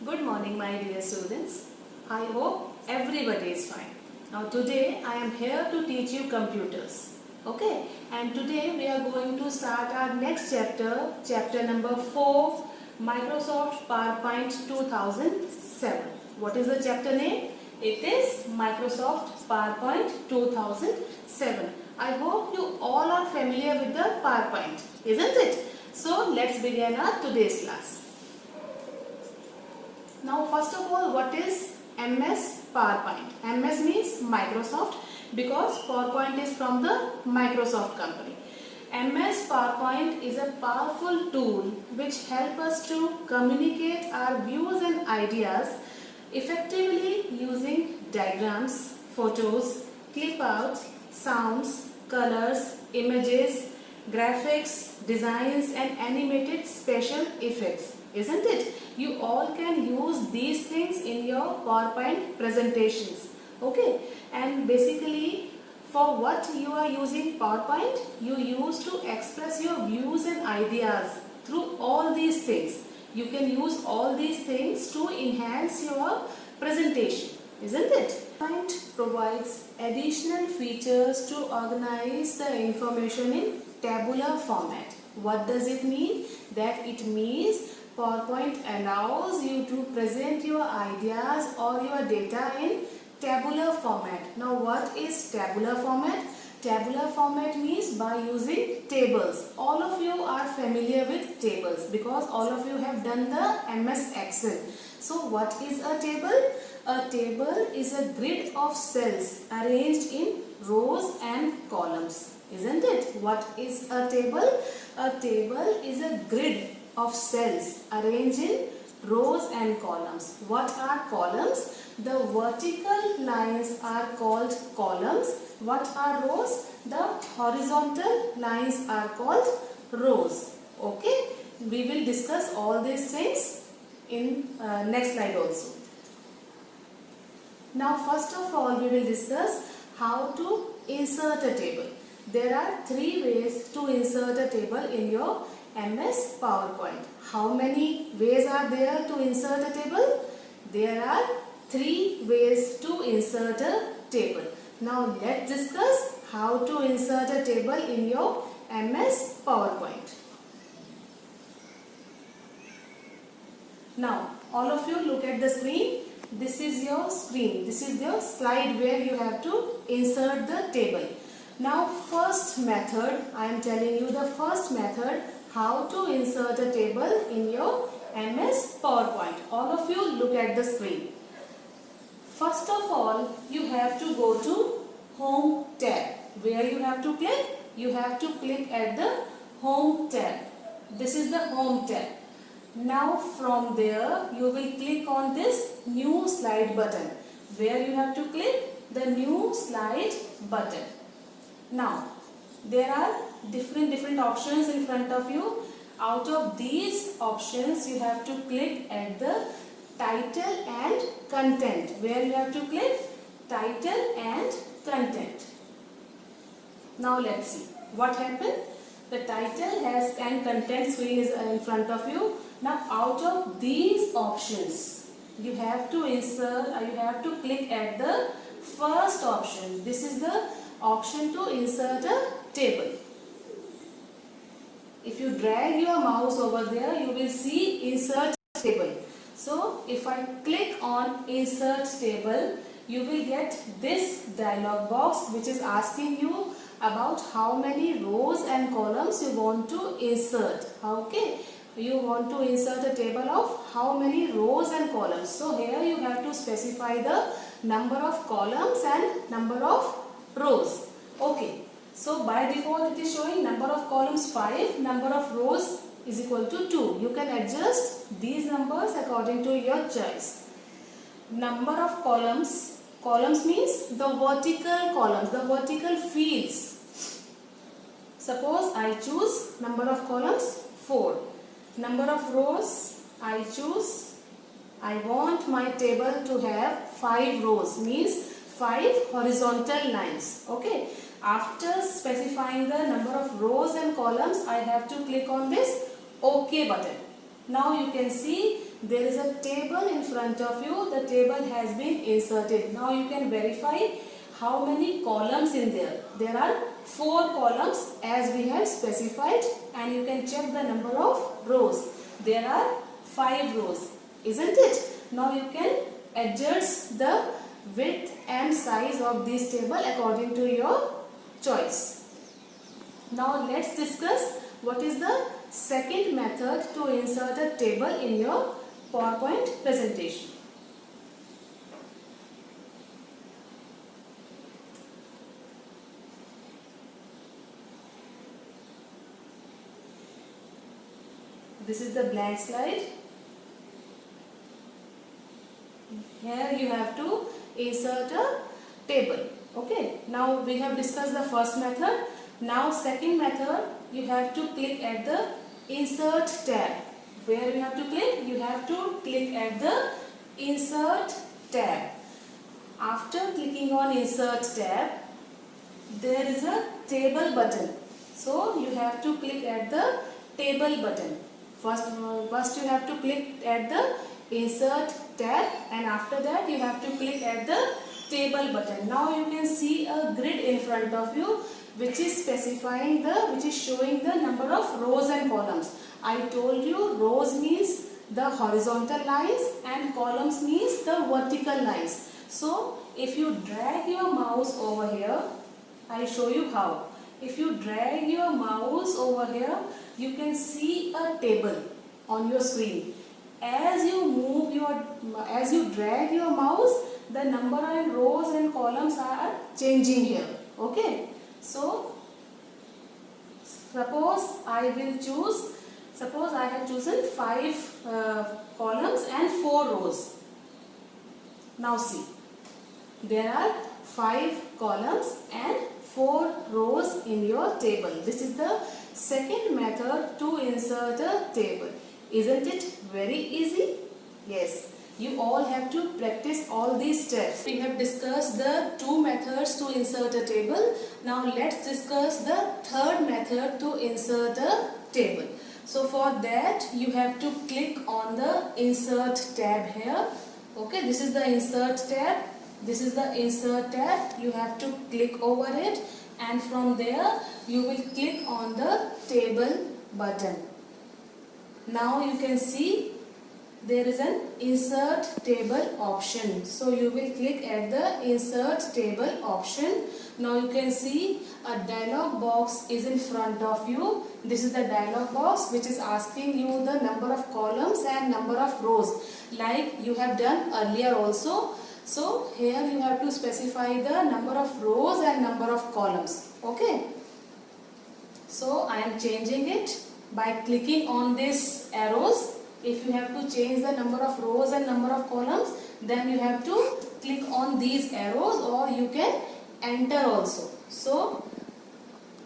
Good morning, my dear students. I hope everybody is fine. Now today I am here to teach you computers. Okay, and today we are going to start our next chapter, chapter number 4, Microsoft PowerPoint 2007. What is the chapter name? It is Microsoft PowerPoint 2007. I hope you all are familiar with the PowerPoint, isn't it? So let's begin our today's class. Now first of all, what is MS PowerPoint? MS means Microsoft because PowerPoint is from the Microsoft company. MS PowerPoint is a powerful tool which helps us to communicate our views and ideas effectively using diagrams, photos, clip outs, sounds, colors, images, graphics, designs and animated special effects. Isn't it? You all can use these things in your PowerPoint presentations. Okay, and basically for what you are using PowerPoint, you use to express your views and ideas through all these things. You can use all these things to enhance your presentation, isn't it? PowerPoint provides additional features to organize the information in tabular format. What does it mean? That it means PowerPoint allows you to present your ideas or your data in tabular format. Now what is tabular format? Tabular format means by using tables. All of you are familiar with tables because all of you have done the MS Excel. So what is a table? A table is a grid of cells arranged in rows and columns. Isn't it? What is a table? A table is a grid of cells arranged in rows and columns. What are columns? The vertical lines are called columns. What are rows? The horizontal lines are called rows. Okay, we will discuss all these things in next slide also. Now first of all we will discuss how to insert a table. There are three ways to insert a table in your MS PowerPoint. How many ways are there to insert a table? There are three ways to insert a table. Now let's discuss how to insert a table in your MS PowerPoint. Now all of you look at the screen. This is your screen. This is your slide where you have to insert the table. Now first method, I am telling you the first method how to insert a table in your MS PowerPoint. All of you look at the screen. First of all, you have to go to Home tab. Where you have to click? You have to click at the Home tab. This is the Home tab. Now from there, you will click on this New Slide button. Where you have to click? The New Slide button. Now, there are different options in front of you. Out of these options, you have to click at the title and content. Where you have to click? Title and content. Now let's see what happened. The title has and content screen is in front of you. Now out of these options, you have to insert, you have to click at the first option. This is the option to insert a table. If you drag your mouse over there, you will see insert table. So if I click on insert table, you will get this dialog box which is asking you about how many rows and columns you want to insert. Okay, you want to insert a table of how many rows and columns. So here you have to specify the number of columns and number of rows. Okay, so by default it is showing number of columns 5, number of rows is equal to 2. You can adjust these numbers according to your choice. Number of columns, columns means the vertical columns, the vertical fields. Suppose I choose number of columns 4. Number of rows I choose, I want my table to have 5 rows, means 5 horizontal lines. Okay. After specifying the number of rows and columns, I have to click on this OK button. Now you can see there is a table in front of you. The table has been inserted. Now you can verify how many columns in there. There are 4 columns as we have specified, and you can check the number of rows. There are 5 rows, isn't it? Now you can adjust the width and size of this table according to your choice. Now let's discuss what is the second method to insert a table in your PowerPoint presentation. This is the blank slide. Here you have to insert a table. Okay. Now we have discussed the first method. Now second method, you have to click at the insert tab. Where you have to click? You have to click at the insert tab. After clicking on insert tab, there is a table button. So you have to click at the table button. First you have to click at the insert tab, and after that you have to click at the table button. Now you can see a grid in front of you which is showing the number of rows and columns. I told you rows means the horizontal lines and columns means the vertical lines. So if you drag your mouse over here, I show you how. If you drag your mouse over here, you can see a table on your screen. As you drag your mouse, the number of rows and columns are changing here. Okay. So suppose I have chosen 5 columns and 4 rows. Now see, there are 5 columns and 4 rows in your table. This is the second method to insert a table. Isn't it very easy? Yes. You all have to practice all these steps. We have discussed the 2 methods to insert a table. Now let's discuss the third method to insert a table. So for that you have to click on the insert tab here. Okay, this is the insert tab. This is the insert tab. You have to click over it, and from there you will click on the table button. Now you can see there is an insert table option. So you will click at the insert table option. Now you can see a dialog box is in front of you. This is the dialog box which is asking you the number of columns and number of rows, like you have done earlier also. So here you have to specify the number of rows and number of columns. Okay. So I am changing it by clicking on these arrows. If you have to change the number of rows and number of columns, then you have to click on these arrows, or you can enter also. So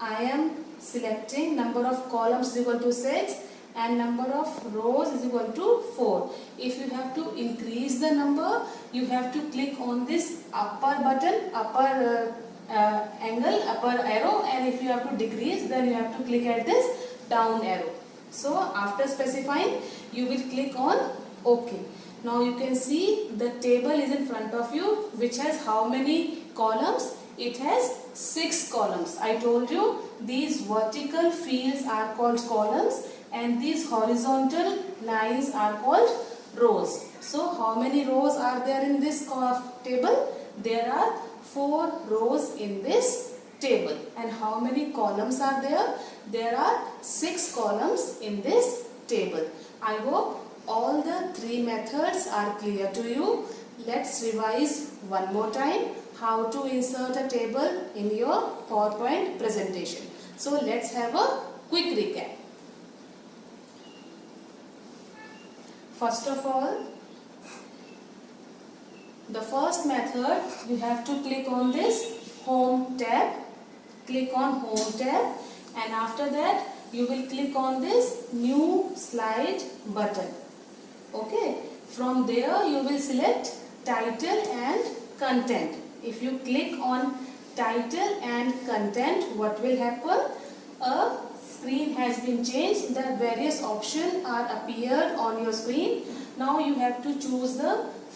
I am selecting number of columns is equal to 6 and number of rows is equal to 4. If you have to increase the number, you have to click on this upper button, upper arrow, and if you have to decrease, then you have to click at this down arrow. So after specifying, you will click on OK. Now you can see the table is in front of you, which has how many columns? It has 6 columns. I told you these vertical fields are called columns and these horizontal lines are called rows. So how many rows are there in this table? There are 4 rows in this table. And how many columns are there? There are 6 columns in this table. I hope all the 3 methods are clear to you. Let's revise one more time how to insert a table in your PowerPoint presentation. So let's have a quick recap. First of all, the first method, you have to click on this Home tab. Click on Home tab, and after that you will click on this New Slide button. Okay. From there you will select Title and Content. If you click on Title and Content, what will happen? A screen has been changed. The various options are appeared on your screen. Now you have to choose the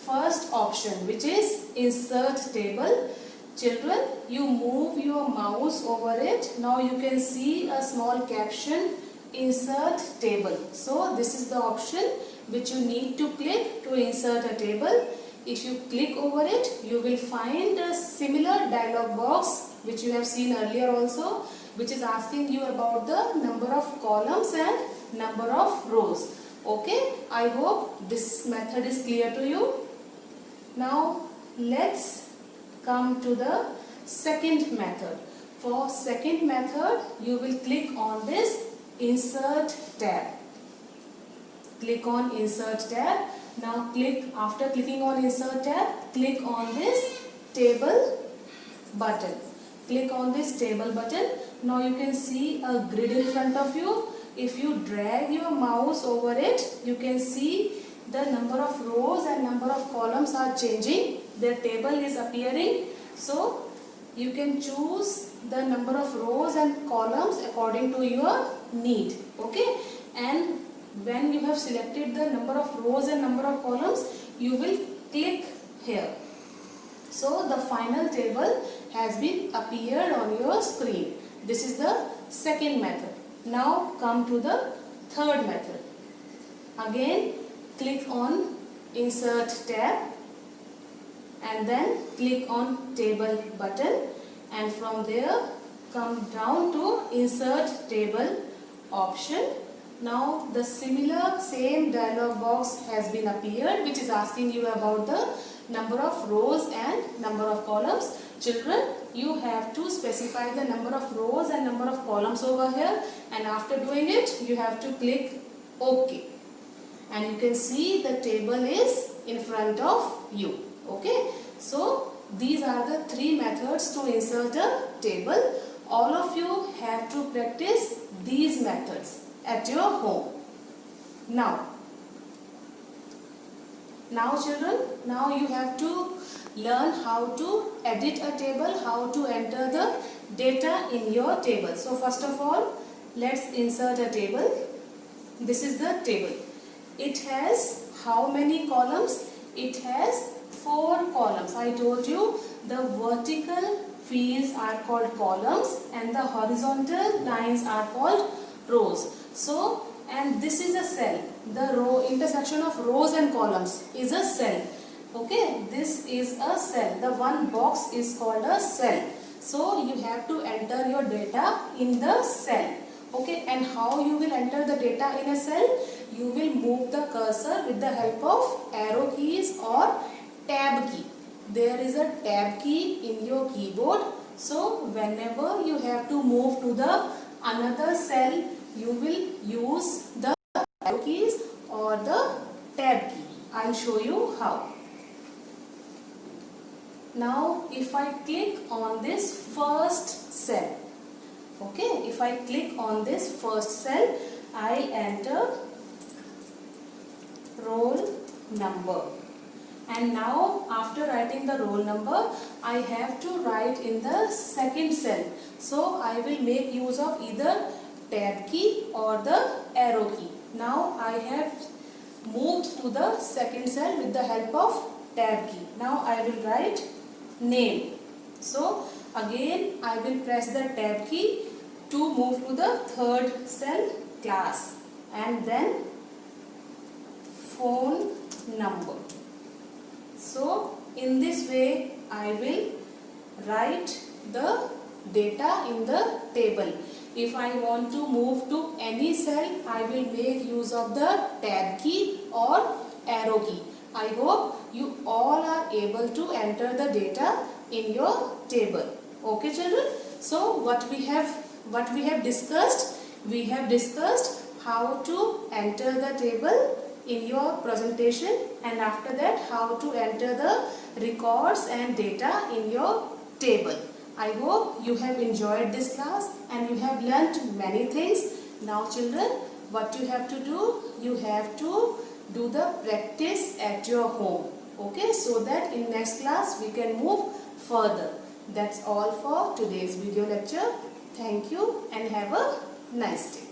first option, which is insert table. Children, you move your mouse over it. Now you can see a small caption, insert table. So this is the option which you need to click to insert a table. If you click over it, you will find a similar dialog box which you have seen earlier also, which is asking you about the number of columns and number of rows. Okay, I hope this method is clear to you. Now let's come to the second method. For second method, you will click on this insert tab. Click on insert tab. Now after clicking on insert tab, click on this table button. Click on this table button. Now you can see a grid in front of you. If you drag your mouse over it, you can see the number of rows and number of columns are changing. The table is appearing. So you can choose the number of rows and columns according to your need. Okay, and when you have selected the number of rows and number of columns, you will click here. So the final table has been appeared on your screen. This is the second method. Now come to the third method. Again, click on insert tab and then click on table button, and from there come down to insert table option. Now the same dialog box has been appeared, which is asking you about the number of rows and number of columns. Children, you have to specify the number of rows and number of columns over here, and after doing it you have to click OK, and you can see the table is in front of you. Okay, so these are the three methods to insert a table. All of you have to practice these methods at your home. Now children, now you have to learn how to edit a table, how to enter the data in your table. So first of all, let's insert a table. This is the table. It has how many columns? It has 4 columns. I told you the vertical fields are called columns and the horizontal lines are called rows. So, and this is a cell. The row intersection of rows and columns is a cell. Okay, this is a cell. The one box is called a cell. So you have to enter your data in the cell. Okay, and how you will enter the data in a cell? You will move the cursor with the help of arrow keys or tab key. There is a tab key in your keyboard. So whenever you have to move to the another cell, you will use the arrow keys or the tab key. I'll show you how. Now if I click on this first cell, okay, if I click on this first cell, I enter roll number. And now after writing the roll number, I have to write in the second cell. So I will make use of either tab key or the arrow key. Now I have moved to the second cell with the help of tab key. Now I will write name. So again I will press the tab key to move to the third cell, class, and then phone number. So in this way I will write the data in the table. If I want to move to any cell, I will make use of the tab key or arrow key. I hope you all are able to enter the data in your table. Okay children? So what we have discussed, we have discussed how to enter the table in your presentation, and after that how to enter the records and data in your table. I hope you have enjoyed this class and you have learnt many things. Now children, what you have to do, you have to do the practice at your home. Okay, so that in next class we can move further. That's all for today's video lecture. Thank you and have a nice day.